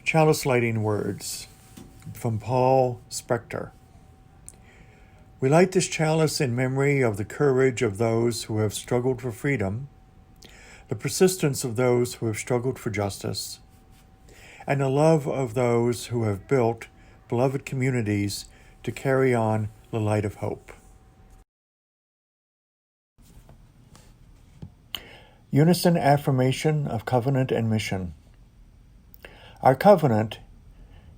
Chalice Lighting Words from Paul Spector. We light this chalice in memory of the courage of those who have struggled for freedom, the persistence of those who have struggled for justice, and the love of those who have built beloved communities to carry on the light of hope. Unison affirmation of covenant and mission. Our covenant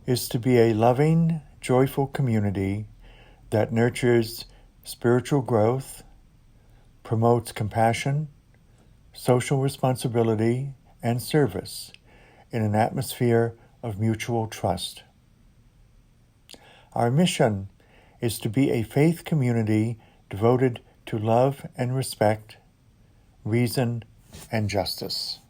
is to be a loving, joyful community that nurtures spiritual growth, promotes compassion, social responsibility, and service in an atmosphere of mutual trust. Our mission is to be a faith community devoted to love and respect, reason, and justice.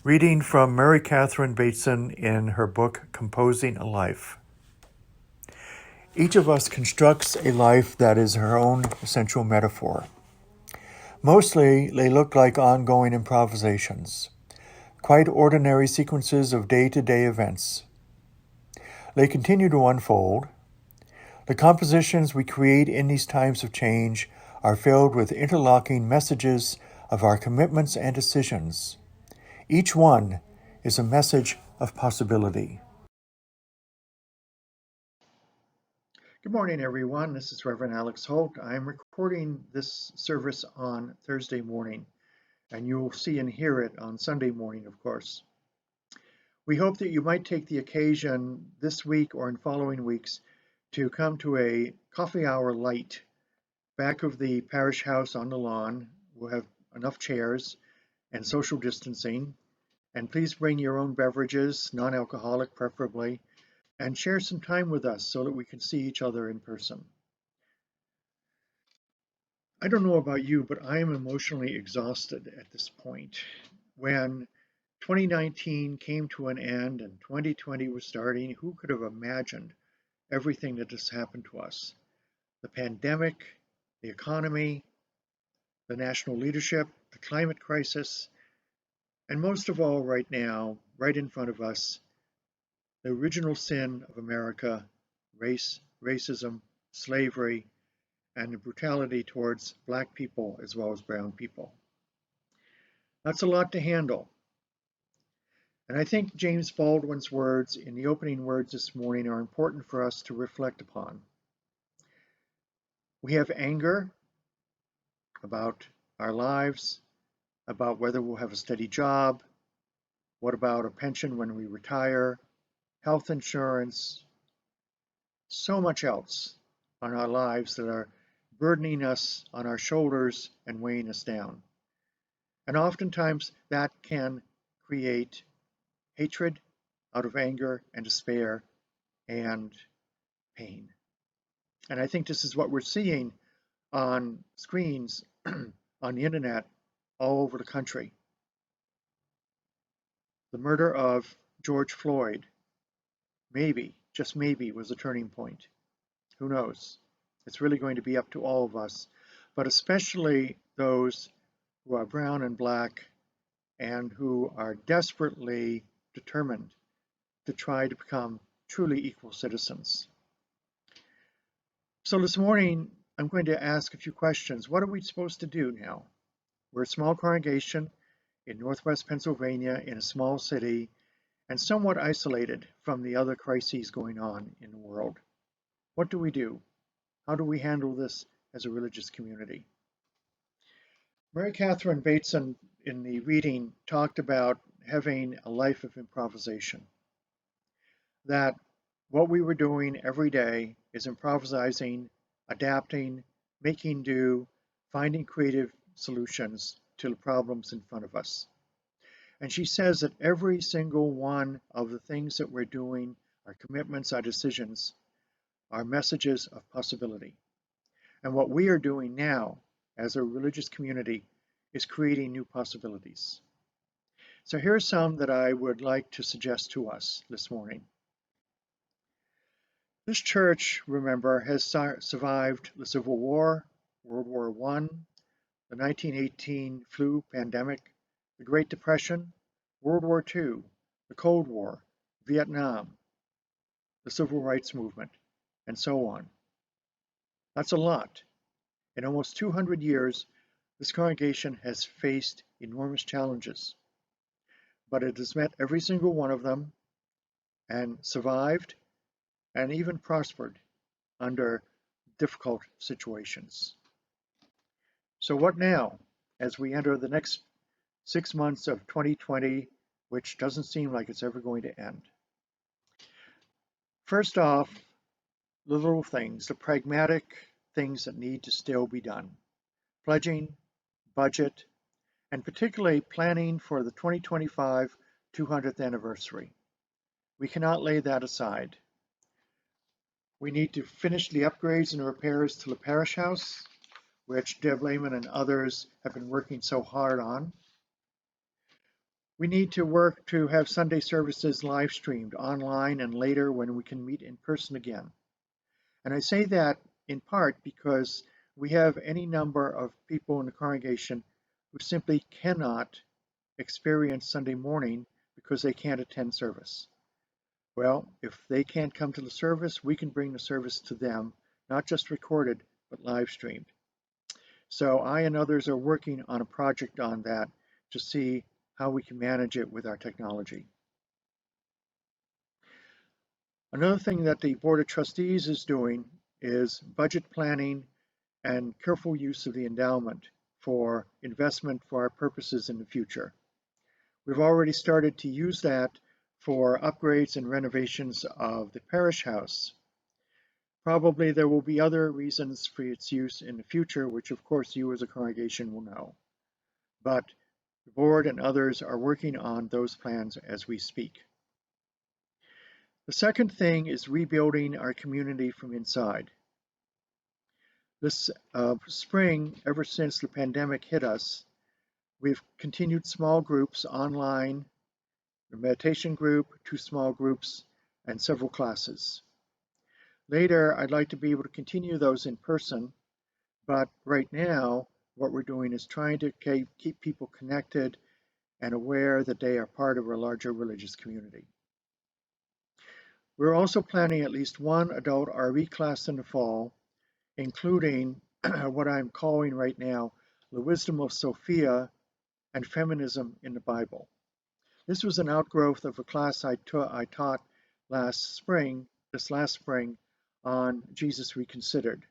Reading from Mary Catherine Bateson in her book, Composing a Life. Each of us constructs a life that is her own essential metaphor. Mostly, they look like ongoing improvisations, quite ordinary sequences of day-to-day events. They continue to unfold. The compositions we create in these times of change are filled with interlocking messages of our commitments and decisions. Each one is a message of possibility. Good morning, everyone. This is Reverend Alex Holt. I'm recording this service on Thursday morning, and you will see and hear it on Sunday morning, of course. We hope that you might take the occasion this week or in following weeks to come to a coffee hour light back of the parish house on the lawn. We'll have enough chairs and social distancing. And please bring your own beverages, non-alcoholic preferably, and share some time with us so that we can see each other in person. I don't know about you, but I am emotionally exhausted at this point. When 2019 came to an end and 2020 was starting, who could have imagined everything that has happened to us? The pandemic, the economy, the national leadership, the climate crisis, and most of all right now, right in front of us, the original sin of America, racism, slavery, and the brutality towards Black people as well as brown people. That's a lot to handle. And I think James Baldwin's words in the opening words this morning are important for us to reflect upon. We have anger about our lives, about whether we'll have a steady job, what about a pension when we retire, health insurance, so much else on our lives that are burdening us on our shoulders and weighing us down. And oftentimes that can create hatred out of anger and despair and pain. And I think this is what we're seeing on screens on the internet all over the country. The murder of George Floyd, maybe, just maybe, was a turning point. Who knows? It's really going to be up to all of us, but especially those who are brown and Black and who are desperately determined to try to become truly equal citizens. So this morning, I'm going to ask a few questions. What are we supposed to do now? We're a small congregation in Northwest Pennsylvania in a small city and somewhat isolated from the other crises going on in the world. What do we do? How do we handle this as a religious community? Mary Catherine Bateson in the reading talked about having a life of improvisation. That what we were doing every day is improvising, adapting, making do, finding creative solutions to the problems in front of us. And she says that every single one of the things that we're doing, our commitments, our decisions, are messages of possibility. And what we are doing now as a religious community is creating new possibilities. So here are some that I would like to suggest to us this morning. This church, remember, has survived the Civil War, World War I, the 1918 flu pandemic, the Great Depression, World War II, the Cold War, Vietnam, the Civil Rights Movement, and so on. That's a lot. In almost 200 years, this congregation has faced enormous challenges, but it has met every single one of them and survived and even prospered under difficult situations. So what now, as we enter the next 6 months of 2020, which doesn't seem like it's ever going to end? First off, the little things, the pragmatic things that need to still be done. Pledging, budget, and particularly planning for the 2025 200th anniversary. We cannot lay that aside. We need to finish the upgrades and repairs to the parish house, which Deb Lehman and others have been working so hard on. We need to work to have Sunday services live streamed online and later when we can meet in person again. And I say that in part because we have any number of people in the congregation who simply cannot experience Sunday morning because they can't attend service. Well, if they can't come to the service, we can bring the service to them, not just recorded, but live streamed. So I and others are working on a project on that to see how we can manage it with our technology. Another thing that the Board of Trustees is doing is budget planning and careful use of the endowment for investment for our purposes in the future. We've already started to use that for upgrades and renovations of the parish house. Probably there will be other reasons for its use in the future, which of course you as a congregation will know. But the board and others are working on those plans as we speak. The second thing is rebuilding our community from inside. This spring, ever since the pandemic hit us, we've continued small groups online, a meditation group, 2 small groups, and several classes. Later, I'd like to be able to continue those in person, but right now, what we're doing is trying to keep people connected and aware that they are part of a larger religious community. We're also planning at least one adult RE class in the fall, including what I'm calling right now the wisdom of Sophia and feminism in the Bible. This was an outgrowth of a class I taught this last spring on Jesus Reconsidered.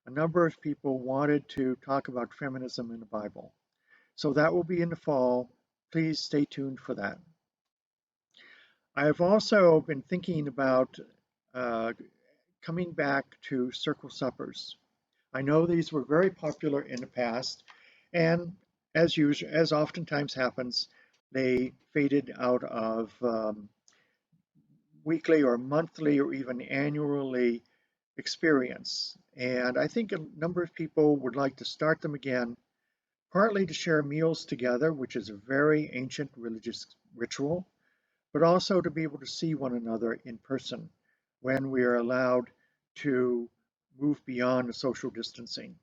A number of people wanted to talk about feminism in the Bible. So that will be in the fall. Please stay tuned for that. I have also been thinking about coming back to circle suppers. I know these were very popular in the past, and as usual, as oftentimes happens, they faded out of weekly or monthly or even annually experience. And I think a number of people would like to start them again, partly to share meals together, which is a very ancient religious ritual, but also to be able to see one another in person when we are allowed to move beyond the social distancing.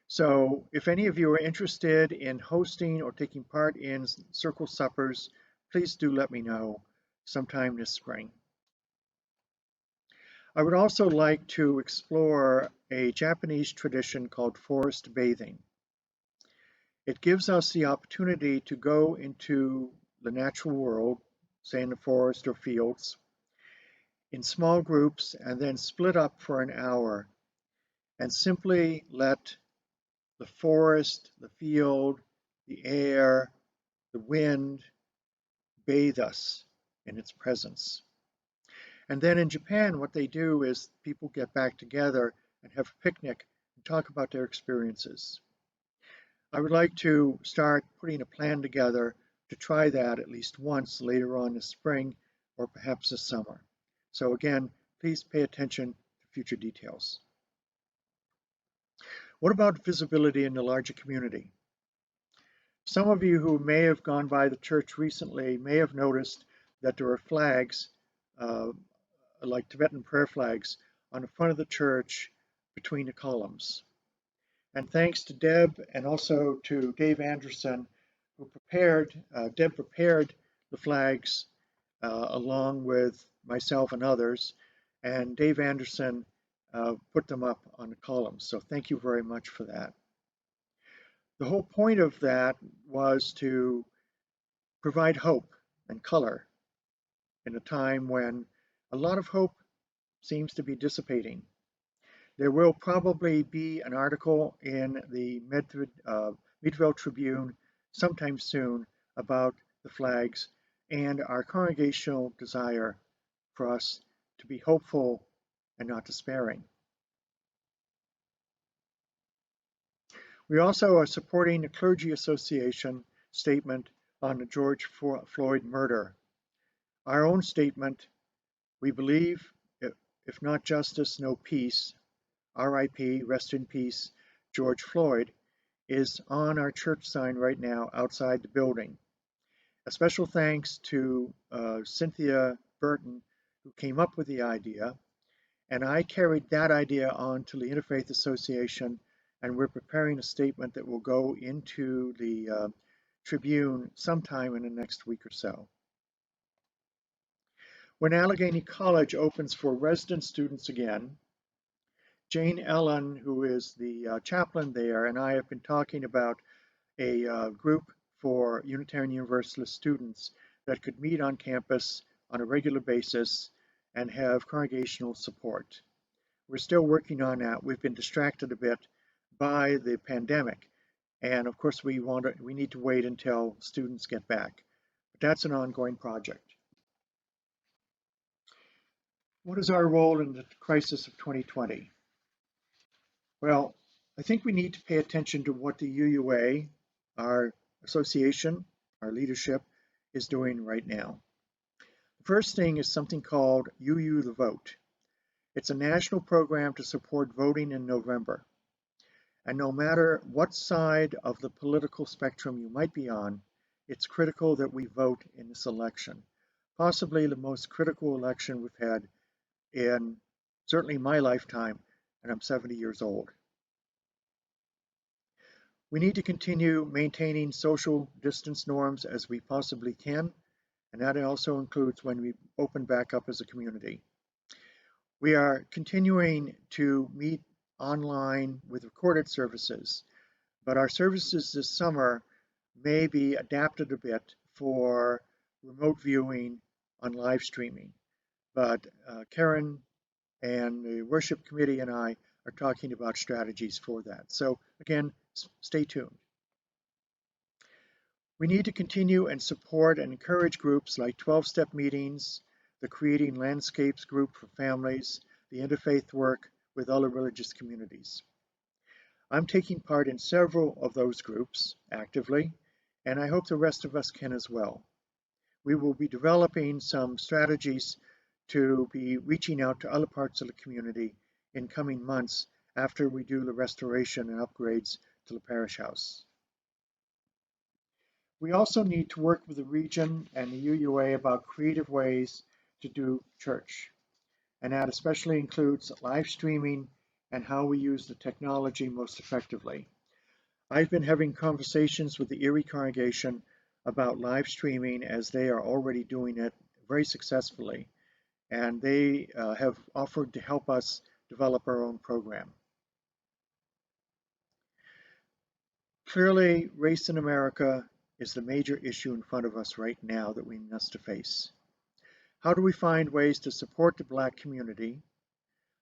So if any of you are interested in hosting or taking part in circle suppers, please do let me know sometime this spring. I would also like to explore a Japanese tradition called forest bathing. It gives us the opportunity to go into the natural world, say in the forest or fields, in small groups and then split up for an hour and simply let the forest, the field, the air, the wind bathe us in its presence. And then in Japan, what they do is people get back together and have a picnic and talk about their experiences. I would like to start putting a plan together to try that at least once later on this spring or perhaps this summer. So again, please pay attention to future details. What about visibility in the larger community? Some of you who may have gone by the church recently may have noticed that there are flags, like Tibetan prayer flags, on the front of the church between the columns. And thanks to Deb and also to Dave Anderson, who Deb prepared the flags along with myself and others, and Dave Anderson put them up on the columns. So thank you very much for that. The whole point of that was to provide hope and color in a time when a lot of hope seems to be dissipating. There will probably be an article in the Meadville Tribune sometime soon about the flags and our congregational desire for us to be hopeful and not despairing. We also are supporting the Clergy Association statement on the George Floyd murder. Our own statement, we believe, if not justice, no peace, RIP, rest in peace, George Floyd, is on our church sign right now outside the building. A special thanks to Cynthia Burton, who came up with the idea, and I carried that idea on to the Interfaith Association, and we're preparing a statement that will go into the Tribune sometime in the next week or so. When Allegheny College opens for resident students again, Jane Ellen, who is the chaplain there, and I have been talking about a group for Unitarian Universalist students that could meet on campus on a regular basis and have congregational support. We're still working on that. We've been distracted a bit by the pandemic, and of course we need to wait until students get back. But that's an ongoing project. What is our role in the crisis of 2020? Well, I think we need to pay attention to what the UUA, our association, our leadership, is doing right now. The first thing is something called UU the Vote. It's a national program to support voting in November. And no matter what side of the political spectrum you might be on, it's critical that we vote in this election. Possibly the most critical election we've had in certainly my lifetime, and I'm 70 years old. We need to continue maintaining social distance norms as we possibly can, and that also includes when we open back up as a community. We are continuing to meet online with recorded services, but our services this summer may be adapted a bit for remote viewing on live streaming. But Karen and the worship committee and I are talking about strategies for that. So again, stay tuned. We need to continue and support and encourage groups like 12-Step Meetings, the Creating Landscapes group for families, the interfaith work with other religious communities. I'm taking part in several of those groups actively, and I hope the rest of us can as well. We will be developing some strategies to be reaching out to other parts of the community in coming months after we do the restoration and upgrades to the parish house. We also need to work with the region and the UUA about creative ways to do church, and that especially includes live streaming and how we use the technology most effectively. I've been having conversations with the Erie congregation about live streaming as they are already doing it very successfully, and they have offered to help us develop our own program. Clearly, race in America is the major issue in front of us right now that we must face. How do we find ways to support the Black community,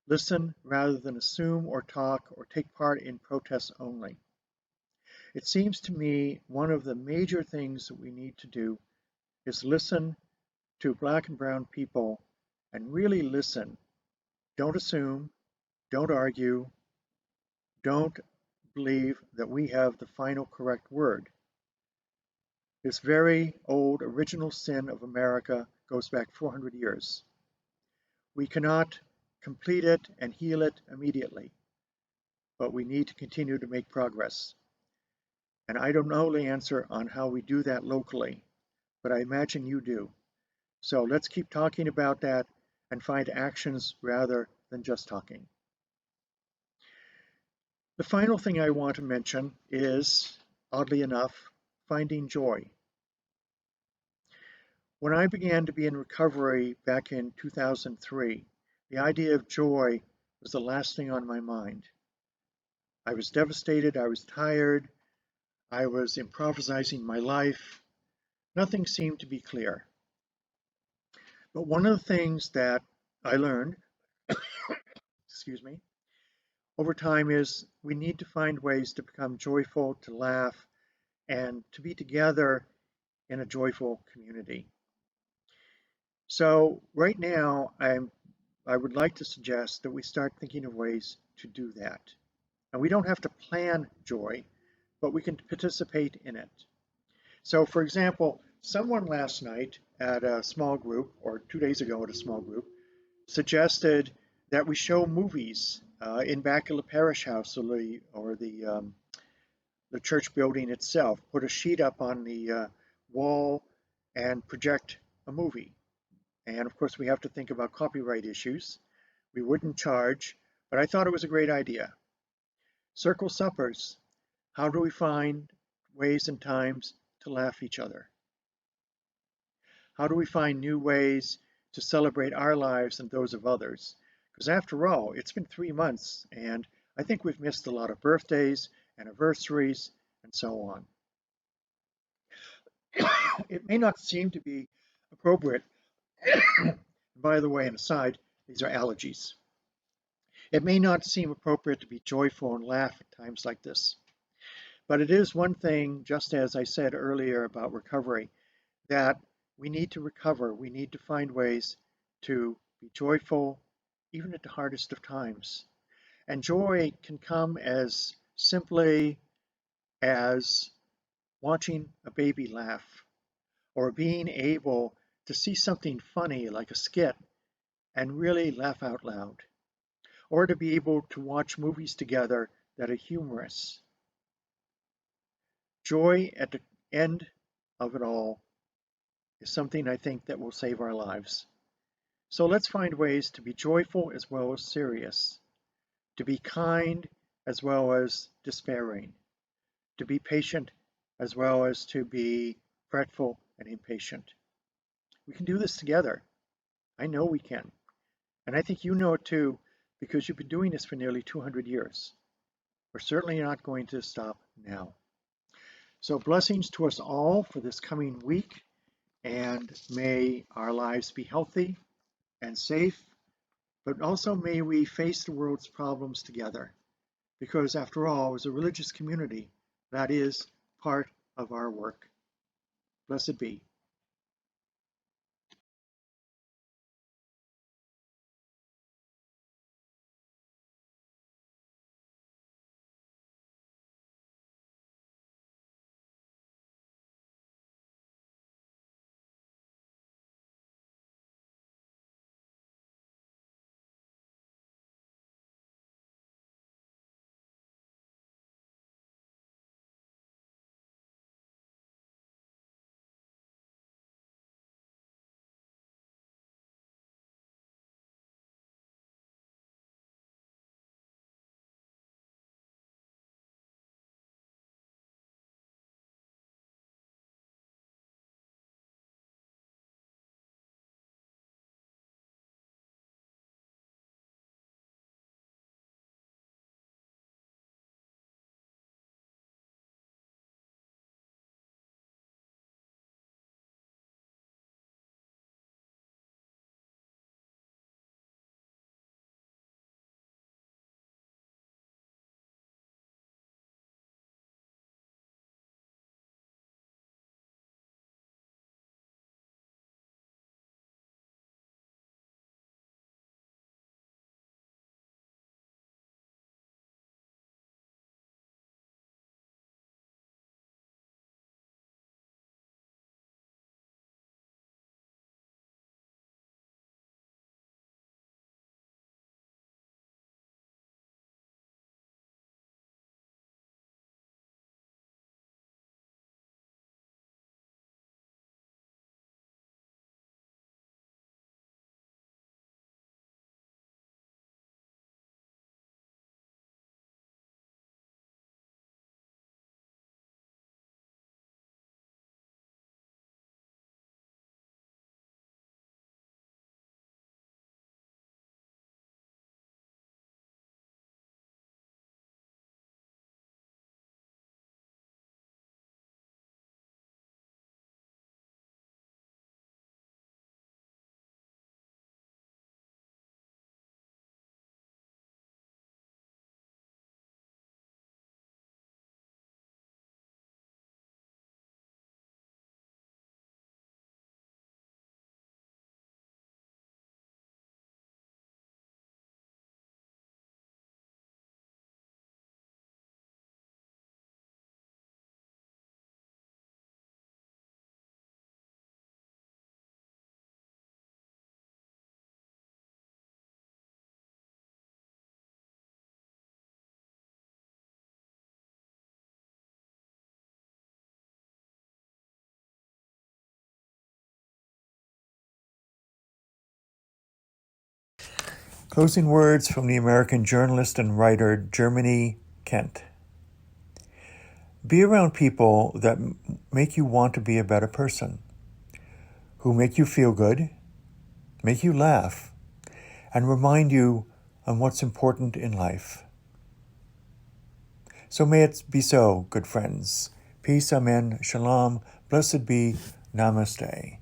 listen rather than assume or talk or take part in protests only? It seems to me one of the major things that we need to do is listen to Black and brown people and really listen. Don't assume, don't argue, don't believe that we have the final correct word. This very old original sin of America goes back 400 years. We cannot complete it and heal it immediately, but we need to continue to make progress. And I don't know the answer on how we do that locally, but I imagine you do. So let's keep talking about that and find actions rather than just talking. The final thing I want to mention is, oddly enough, finding joy. When I began to be in recovery back in 2003, the idea of joy was the last thing on my mind. I was devastated, I was tired, I was improvising my life. Nothing seemed to be clear. But one of the things that I learned, excuse me, over time is we need to find ways to become joyful, to laugh, and to be together in a joyful community. So right now, I would like to suggest that we start thinking of ways to do that. And we don't have to plan joy, but we can participate in it. So for example, someone last night at a small group, or 2 days ago at a small group, suggested that we show movies in back of the parish house or the church building itself. Put a sheet up on the wall and project a movie. And of course, we have to think about copyright issues. We wouldn't charge, but I thought it was a great idea. Circle suppers. How do we find ways and times to laugh each other? How do we find new ways to celebrate our lives and those of others? Because after all, it's been 3 months, and I think we've missed a lot of birthdays, anniversaries, and so on. It may not seem to be appropriate. By the way, an aside, these are allergies. It may not seem appropriate to be joyful and laugh at times like this, but it is one thing, just as I said earlier about recovery, that we need to recover. We need to find ways to be joyful, even at the hardest of times. And joy can come as simply as watching a baby laugh, or being able to see something funny like a skit and really laugh out loud, or to be able to watch movies together that are humorous. Joy at the end of it all is something I think that will save our lives. So let's find ways to be joyful as well as serious, to be kind as well as despairing, to be patient as well as to be fretful and impatient. We can do this together. I know we can. And I think you know it too, because you've been doing this for nearly 200 years. We're certainly not going to stop now. So blessings to us all for this coming week, and may our lives be healthy and safe, but also may we face the world's problems together, because after all, as a religious community, that is part of our work. Blessed be. Closing words from the American journalist and writer Germany Kent. Be around people that make you want to be a better person, who make you feel good, make you laugh, and remind you on what's important in life. So may it be so, good friends. Peace, amen, shalom, blessed be, namaste.